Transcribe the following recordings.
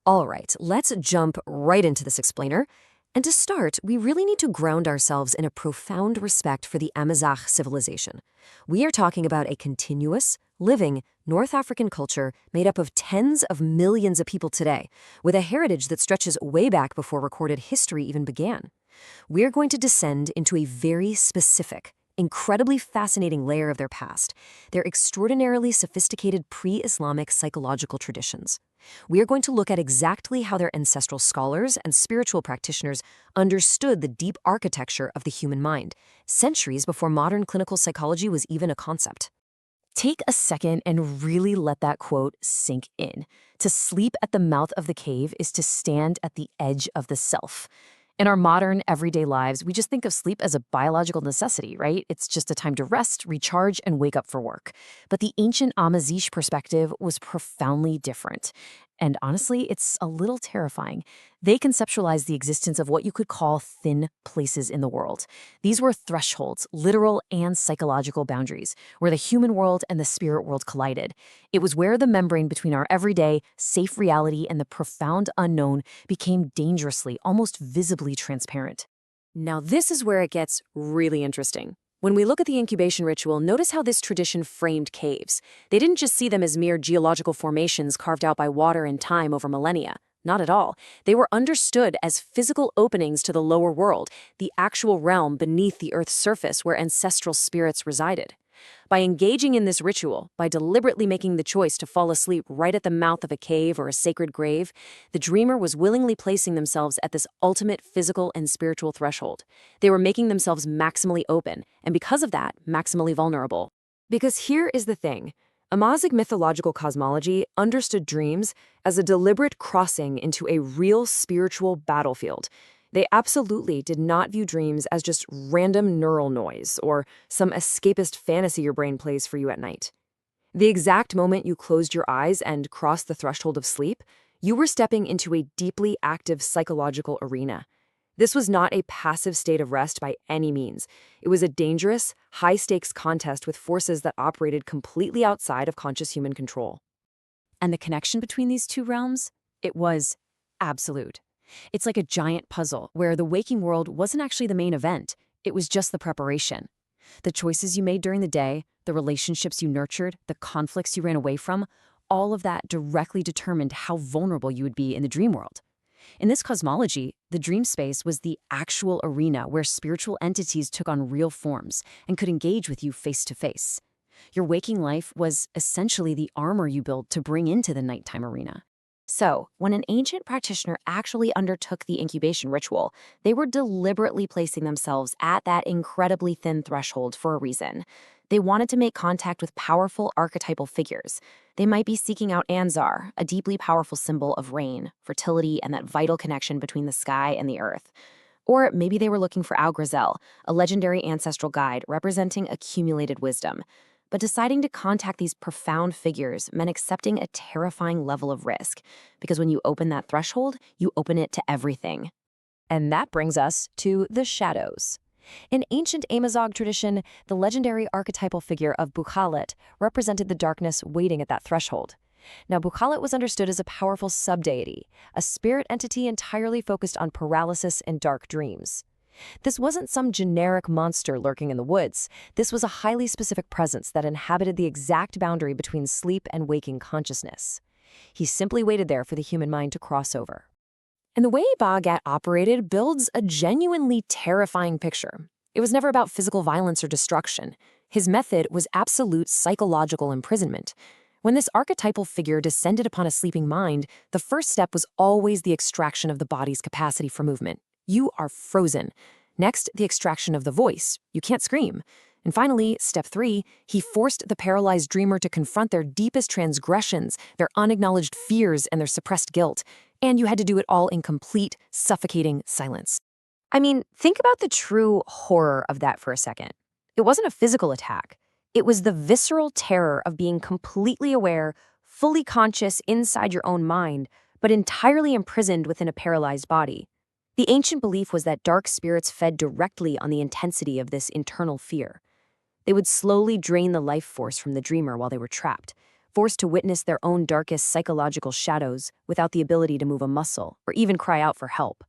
All right, let's jump right into this explainer. And to start, we really need to ground ourselves in a profound respect for the Amazigh civilization. We are talking about a continuous, living, North African culture made up of tens of millions of people today, with a heritage that stretches way back before recorded history even began. We're going to descend into a very specific, incredibly fascinating layer of their past, their extraordinarily sophisticated pre-Islamic psychological traditions. We are going to look at exactly how their ancestral scholars and spiritual practitioners understood the deep architecture of the human mind, centuries before modern clinical psychology was even a concept. Take a second and really let that quote sink in. To sleep at the mouth of the cave is to stand at the edge of the self. In our modern, everyday lives, we just think of sleep as a biological necessity, right? It's just a time to rest, recharge, and wake up for work. But the ancient Amazigh perspective was profoundly different. And honestly, it's a little terrifying. They conceptualized the existence of what you could call thin places in the world. These were thresholds, literal and psychological boundaries, where the human world and the spirit world collided. It was where the membrane between our everyday, safe reality and the profound unknown became dangerously, almost visibly transparent. Now, this is where it gets really interesting. When we look at the incubation ritual, notice how this tradition framed caves. They didn't just see them as mere geological formations carved out by water and time over millennia. Not at all. They were understood as physical openings to the lower world, the actual realm beneath the Earth's surface where ancestral spirits resided. By engaging in this ritual, by deliberately making the choice to fall asleep right at the mouth of a cave or a sacred grave, the dreamer was willingly placing themselves at this ultimate physical and spiritual threshold. They were making themselves maximally open, and because of that, maximally vulnerable. Because here is the thing. Amazigh mythological cosmology understood dreams as a deliberate crossing into a real spiritual battlefield. They absolutely did not view dreams as just random neural noise or some escapist fantasy your brain plays for you at night. The exact moment you closed your eyes and crossed the threshold of sleep, you were stepping into a deeply active psychological arena. This was not a passive state of rest by any means. It was a dangerous, high-stakes contest with forces that operated completely outside of conscious human control. And the connection between these two realms? It was absolute. It's like a giant puzzle where the waking world wasn't actually the main event. It was just the preparation. The choices you made during the day, the relationships you nurtured, the conflicts you ran away from, all of that directly determined how vulnerable you would be in the dream world. In this cosmology, the dream space was the actual arena where spiritual entities took on real forms and could engage with you face to face. Your waking life was essentially the armor you built to bring into the nighttime arena. So, when an ancient practitioner actually undertook the incubation ritual, they were deliberately placing themselves at that incredibly thin threshold for a reason. They wanted to make contact with powerful archetypal figures. They might be seeking out Anzar, a deeply powerful symbol of rain, fertility, and that vital connection between the sky and the earth. Or maybe they were looking for Al-Grazel, a legendary ancestral guide representing accumulated wisdom. But deciding to contact these profound figures meant accepting a terrifying level of risk, because when you open that threshold, you open it to everything. And that brings us to the shadows. In ancient Amazigh tradition, the legendary archetypal figure of Boughat represented the darkness waiting at that threshold. Now, Boughat was understood as a powerful subdeity, a spirit entity entirely focused on paralysis and dark dreams. This wasn't some generic monster lurking in the woods. This was a highly specific presence that inhabited the exact boundary between sleep and waking consciousness. He simply waited there for the human mind to cross over. And the way Boughat operated builds a genuinely terrifying picture. It was never about physical violence or destruction. His method was absolute psychological imprisonment. When this archetypal figure descended upon a sleeping mind, the first step was always the extraction of the body's capacity for movement. You are frozen. Next, the extraction of the voice. You can't scream. And finally, step 3, he forced the paralyzed dreamer to confront their deepest transgressions, their unacknowledged fears, and their suppressed guilt. And you had to do it all in complete, suffocating silence. I mean, think about the true horror of that for a second. It wasn't a physical attack. It was the visceral terror of being completely aware, fully conscious inside your own mind, but entirely imprisoned within a paralyzed body. The ancient belief was that dark spirits fed directly on the intensity of this internal fear. They would slowly drain the life force from the dreamer while they were trapped, forced to witness their own darkest psychological shadows without the ability to move a muscle or even cry out for help.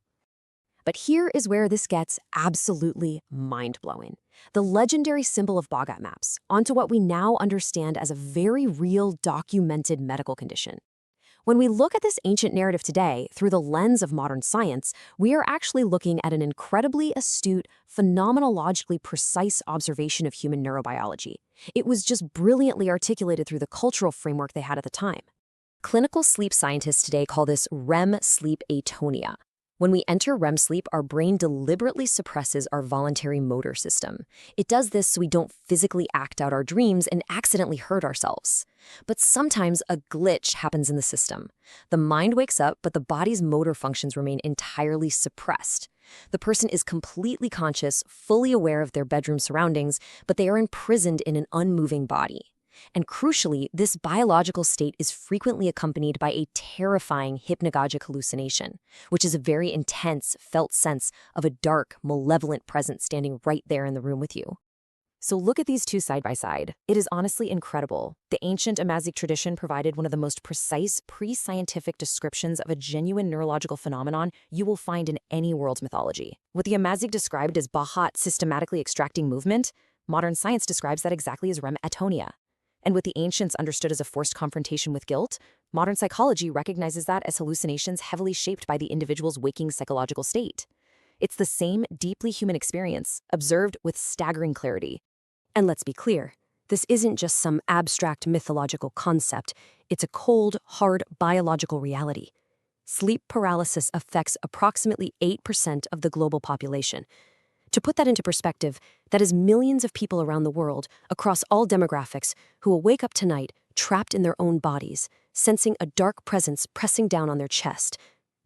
But here is where this gets absolutely mind-blowing. The legendary symbol of Boughat maps onto what we now understand as a very real documented medical condition. When we look at this ancient narrative today through the lens of modern science, we are actually looking at an incredibly astute, phenomenologically precise observation of human neurobiology. It was just brilliantly articulated through the cultural framework they had at the time. Clinical sleep scientists today call this REM sleep atonia. When we enter REM sleep, our brain deliberately suppresses our voluntary motor system. It does this so we don't physically act out our dreams and accidentally hurt ourselves. But sometimes a glitch happens in the system. The mind wakes up, but the body's motor functions remain entirely suppressed. The person is completely conscious, fully aware of their bedroom surroundings, but they are imprisoned in an unmoving body. And crucially, this biological state is frequently accompanied by a terrifying hypnagogic hallucination, which is a very intense, felt sense of a dark, malevolent presence standing right there in the room with you. So look at these two side by side. It is honestly incredible. The ancient Amazigh tradition provided one of the most precise, pre-scientific descriptions of a genuine neurological phenomenon you will find in any world's mythology. What the Amazigh described as Boughat systematically extracting movement, modern science describes that exactly as REM atonia. And what the ancients understood as a forced confrontation with guilt, modern psychology recognizes that as hallucinations heavily shaped by the individual's waking psychological state. It's the same deeply human experience, observed with staggering clarity. And let's be clear, this isn't just some abstract mythological concept, it's a cold, hard biological reality. Sleep paralysis affects approximately 8% of the global population. To put that into perspective, that is millions of people around the world, across all demographics, who will wake up tonight trapped in their own bodies, sensing a dark presence pressing down on their chest.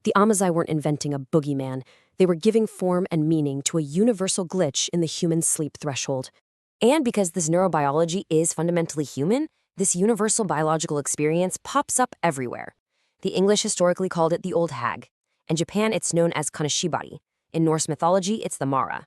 The Amazigh weren't inventing a boogeyman. They were giving form and meaning to a universal glitch in the human sleep threshold. And because this neurobiology is fundamentally human, this universal biological experience pops up everywhere. The English historically called it the old hag. In Japan, it's known as kanashibari. In Norse mythology, it's the Mara.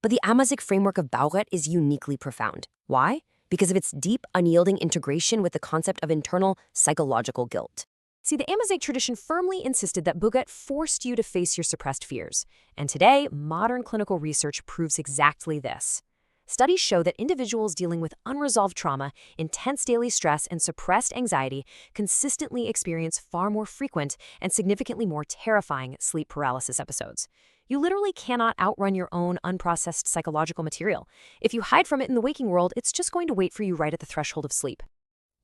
But the Amazigh framework of Boughat is uniquely profound. Why? Because of its deep, unyielding integration with the concept of internal psychological guilt. See, the Amazigh tradition firmly insisted that Boughat forced you to face your suppressed fears. And today, modern clinical research proves exactly this. Studies show that individuals dealing with unresolved trauma, intense daily stress, and suppressed anxiety consistently experience far more frequent and significantly more terrifying sleep paralysis episodes. You literally cannot outrun your own unprocessed psychological material. If you hide from it in the waking world, it's just going to wait for you right at the threshold of sleep.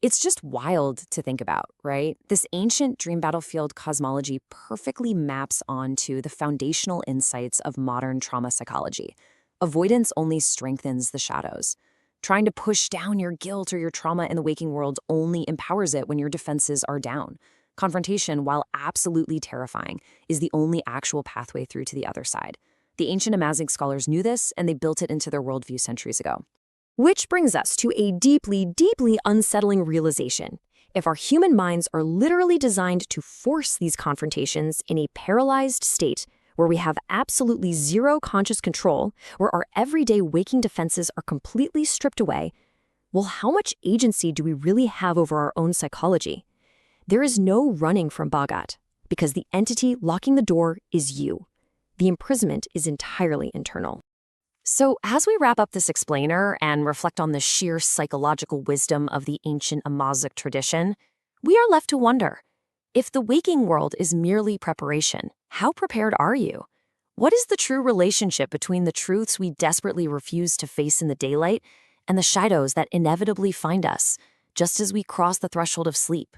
It's just wild to think about, right? This ancient dream battlefield cosmology perfectly maps onto the foundational insights of modern trauma psychology. Avoidance only strengthens the shadows. Trying to push down your guilt or your trauma in the waking world only empowers it when your defenses are down. Confrontation, while absolutely terrifying, is the only actual pathway through to the other side. The ancient Amazigh scholars knew this, and they built it into their worldview centuries ago. Which brings us to a deeply, deeply unsettling realization. If our human minds are literally designed to force these confrontations in a paralyzed state, where we have absolutely zero conscious control, where our everyday waking defenses are completely stripped away, well, how much agency do we really have over our own psychology? There is no running from Boughat, because the entity locking the door is you. The imprisonment is entirely internal. So as we wrap up this explainer and reflect on the sheer psychological wisdom of the ancient Amazigh tradition, we are left to wonder, if the waking world is merely preparation, how prepared are you? What is the true relationship between the truths we desperately refuse to face in the daylight and the shadows that inevitably find us, just as we cross the threshold of sleep?